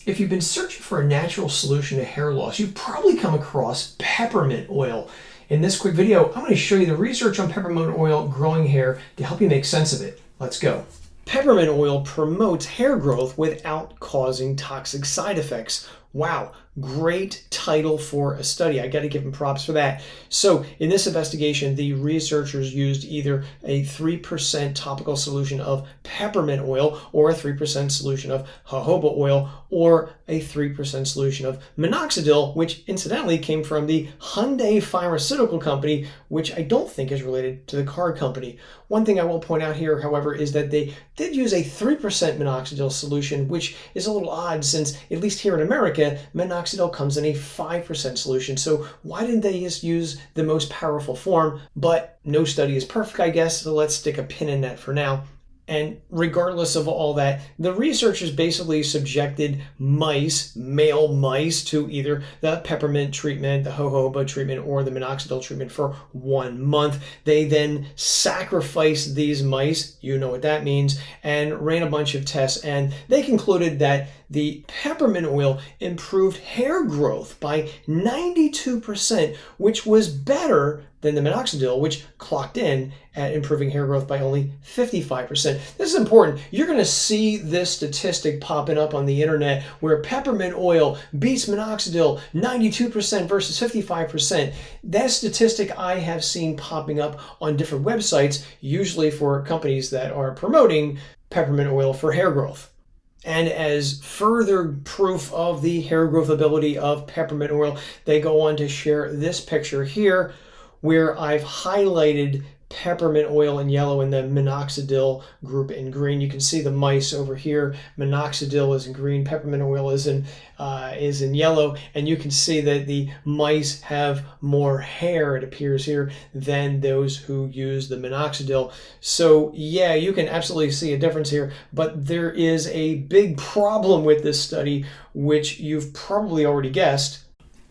If you've been searching for a natural solution to hair loss, you've probably come across peppermint oil. In this quick video, I'm going to show you the research on peppermint oil growing hair to help you make sense of it. Let's go. Peppermint oil promotes hair growth without causing toxic side effects. Wow, great title for a study. I got to give them props for that. So in this investigation, the researchers used either a 3% topical solution of peppermint oil or a 3% solution of jojoba oil or a 3% solution of minoxidil, which incidentally came from the Hyundai pharmaceutical company, which I don't think is related to the car company. One thing I will point out here, however, is that they did use a 3% minoxidil solution, which is a little odd since, at least here in America, minoxidil comes in a 5% solution. So why didn't they just use the most powerful form? But no study is perfect, I guess, so let's stick a pin in that for now. And regardless of all that, the researchers basically subjected mice, male mice, to either the peppermint treatment, the jojoba treatment, or the minoxidil treatment for 1 month. They then sacrificed these mice, you know what that means, and ran a bunch of tests, and they concluded that the peppermint oil improved hair growth by 92%, which was better than the minoxidil, which clocked in at improving hair growth by only 55%. This is important. You're going to see this statistic popping up on the internet where peppermint oil beats minoxidil 92% versus 55%. That statistic I have seen popping up on different websites, usually for companies that are promoting peppermint oil for hair growth. And as further proof of the hair growth ability of peppermint oil, they go on to share this picture here where I've highlighted peppermint oil in yellow and the minoxidil group in green. You can see the mice over here. Minoxidil is in green, peppermint oil is in yellow, and you can see that the mice have more hair, it appears here, than those who use the minoxidil. So yeah, you can absolutely see a difference here, but there is a big problem with this study, which you've probably already guessed.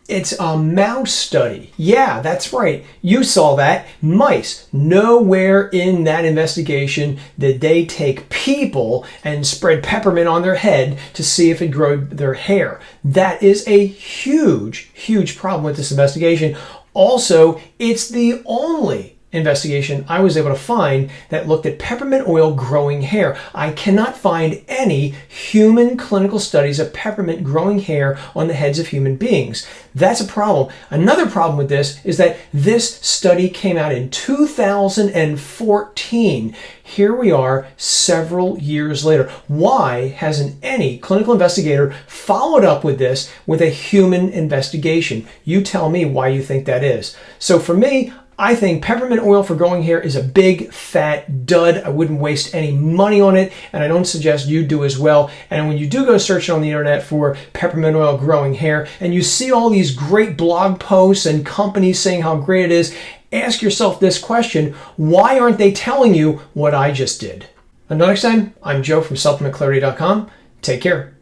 It's a mouse study. Yeah, that's right. You saw that. Mice. Nowhere in that investigation did they take people and spread peppermint on their head to see if it grew their hair. That is a huge, huge problem with this investigation. Also, it's the only investigation I was able to find that looked at peppermint oil growing hair. I cannot find any human clinical studies of peppermint growing hair on the heads of human beings. That's a problem. Another problem with this is that this study came out in 2014. Here we are several years later. Why hasn't any clinical investigator followed up with this with a human investigation? You tell me why you think that is. So for me, I think peppermint oil for growing hair is a big fat dud. I wouldn't waste any money on it, and I don't suggest you do as well. And when you do go searching on the internet for peppermint oil growing hair and you see all these great blog posts and companies saying how great it is, ask yourself this question: why aren't they telling you what I just did? Until next time, I'm Joe from supplementclarity.com. Take care.